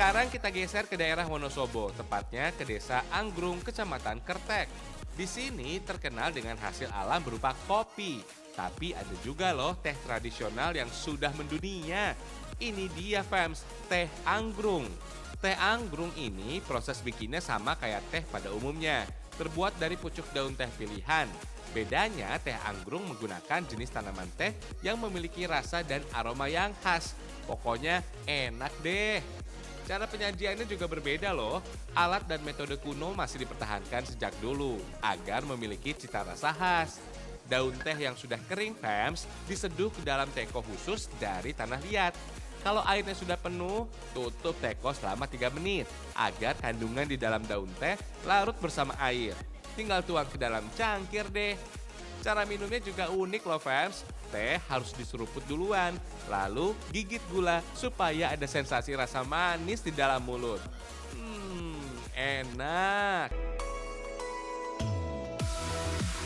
Sekarang kita geser ke daerah Wonosobo, tepatnya ke desa Anggrung, kecamatan Kertek. Di sini terkenal dengan hasil alam berupa kopi. Tapi ada juga loh teh tradisional yang sudah mendunia. Ini dia fams, teh anggrung. Teh anggrung ini proses bikinnya sama kayak teh pada umumnya. Terbuat dari pucuk daun teh pilihan. Bedanya teh anggrung menggunakan jenis tanaman teh yang memiliki rasa dan aroma yang khas. Pokoknya enak deh. Cara penyajiannya juga berbeda loh. Alat dan metode kuno masih dipertahankan sejak dulu agar memiliki cita rasa khas. Daun teh yang sudah kering fams diseduh ke dalam teko khusus dari tanah liat. Kalau airnya sudah penuh, tutup teko selama 3 menit agar kandungan di dalam daun teh larut bersama air. Tinggal tuang ke dalam cangkir deh. Cara minumnya juga unik loh fams. Teh harus diseruput duluan, lalu gigit gula supaya ada sensasi rasa manis di dalam mulut. Enak.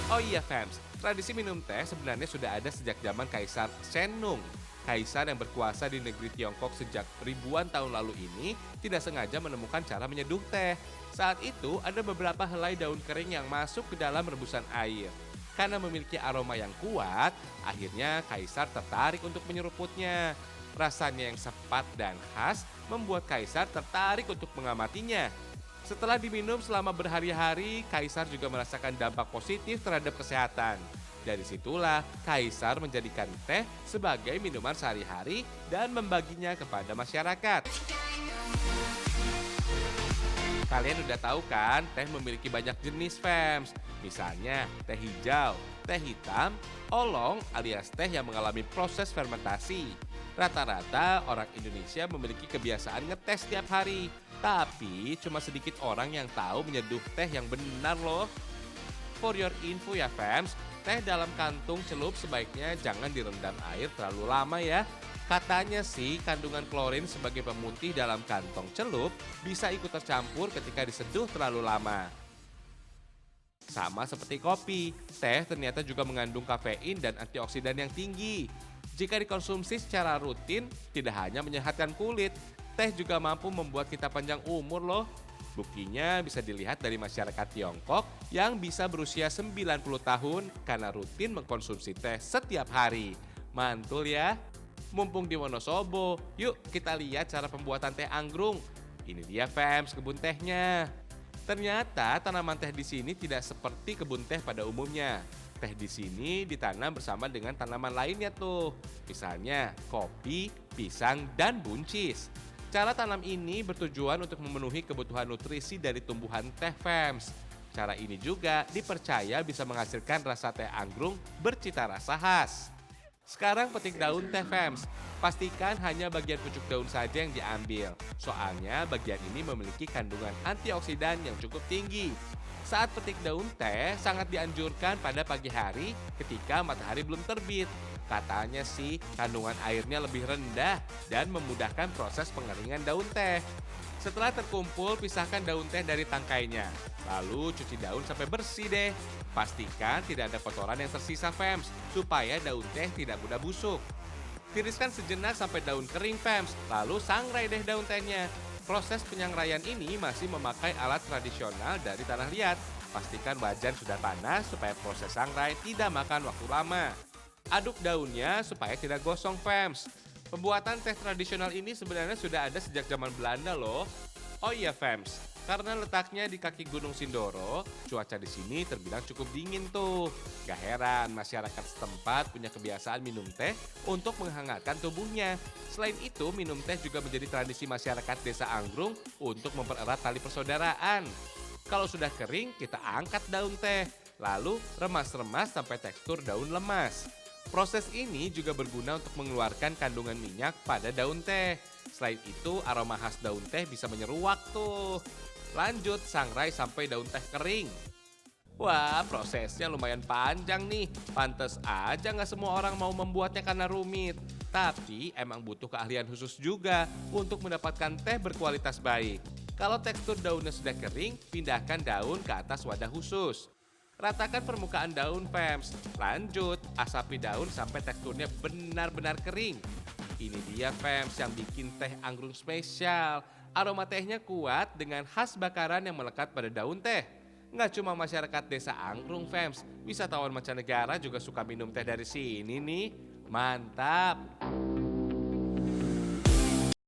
Oh iya fams, tradisi minum teh sebenarnya sudah ada sejak zaman Kaisar Shenung. Kaisar yang berkuasa di negeri Tiongkok sejak ribuan tahun lalu ini tidak sengaja menemukan cara menyeduh teh. Saat itu ada beberapa helai daun kering yang masuk ke dalam rebusan air. Karena memiliki aroma yang kuat, akhirnya Kaisar tertarik untuk menyeruputnya. Rasanya yang sepat dan khas membuat Kaisar tertarik untuk mengamatinya. Setelah diminum selama berhari-hari, Kaisar juga merasakan dampak positif terhadap kesehatan. Dari situlah Kaisar menjadikan teh sebagai minuman sehari-hari dan membaginya kepada masyarakat. Kalian udah tahu kan, teh memiliki banyak jenis fams. Misalnya teh hijau, teh hitam, olong alias teh yang mengalami proses fermentasi. Rata-rata orang Indonesia memiliki kebiasaan ngetes setiap hari. Tapi cuma sedikit orang yang tahu menyeduh teh yang benar loh. For your info ya fams, teh dalam kantung celup sebaiknya jangan direndam air terlalu lama ya. Katanya sih kandungan klorin sebagai pemutih dalam kantong celup bisa ikut tercampur ketika diseduh terlalu lama. Sama seperti kopi, teh ternyata juga mengandung kafein dan antioksidan yang tinggi. Jika dikonsumsi secara rutin, tidak hanya menyehatkan kulit, teh juga mampu membuat kita panjang umur loh. Buktinya bisa dilihat dari masyarakat Tiongkok yang bisa berusia 90 tahun karena rutin mengkonsumsi teh setiap hari. Mantul ya! Mumpung di Wonosobo, yuk kita lihat cara pembuatan teh anggrung. Ini dia fams kebun tehnya. Ternyata tanaman teh di sini tidak seperti kebun teh pada umumnya. Teh di sini ditanam bersama dengan tanaman lainnya tuh. Misalnya kopi, pisang, dan buncis. Cara tanam ini bertujuan untuk memenuhi kebutuhan nutrisi dari tumbuhan teh fams. Cara ini juga dipercaya bisa menghasilkan rasa teh anggrung bercita rasa khas. Sekarang petik daun teh fams. Pastikan hanya bagian pucuk daun saja yang diambil. Soalnya bagian ini memiliki kandungan antioksidan yang cukup tinggi. Saat petik daun teh sangat dianjurkan pada pagi hari ketika matahari belum terbit. Katanya sih kandungan airnya lebih rendah dan memudahkan proses pengeringan daun teh. Setelah terkumpul, pisahkan daun teh dari tangkainya. Lalu cuci daun sampai bersih deh. Pastikan tidak ada kotoran yang tersisa fams, supaya daun teh tidak mudah busuk. Tiriskan sejenak sampai daun kering fams, lalu sangrai deh daun tehnya. Proses penyangraian ini masih memakai alat tradisional dari tanah liat. Pastikan wajan sudah panas supaya proses sangrai tidak makan waktu lama. Aduk daunnya supaya tidak gosong fams. Pembuatan teh tradisional ini sebenarnya sudah ada sejak zaman Belanda loh. Oh iya fams, karena letaknya di kaki Gunung Sindoro, cuaca di sini terbilang cukup dingin tuh. Gak heran masyarakat setempat punya kebiasaan minum teh untuk menghangatkan tubuhnya. Selain itu, minum teh juga menjadi tradisi masyarakat desa Anggrung untuk mempererat tali persaudaraan. Kalau sudah kering, kita angkat daun teh, lalu remas-remas sampai tekstur daun lemas. Proses ini juga berguna untuk mengeluarkan kandungan minyak pada daun teh. Selain itu, aroma khas daun teh bisa menyeruak tuh. Lanjut, sangrai sampai daun teh kering. Wah, prosesnya lumayan panjang nih. Pantes aja nggak semua orang mau membuatnya karena rumit. Tapi emang butuh keahlian khusus juga untuk mendapatkan teh berkualitas baik. Kalau tekstur daunnya sudah kering, pindahkan daun ke atas wadah khusus. Ratakan permukaan daun fams. Lanjut, asapi daun sampai teksturnya benar-benar kering. Ini dia fams yang bikin teh anggrung spesial. Aroma tehnya kuat dengan khas bakaran yang melekat pada daun teh. Nggak cuma masyarakat desa Angklung, fams, wisatawan mancanegara juga suka minum teh dari sini nih. Mantap!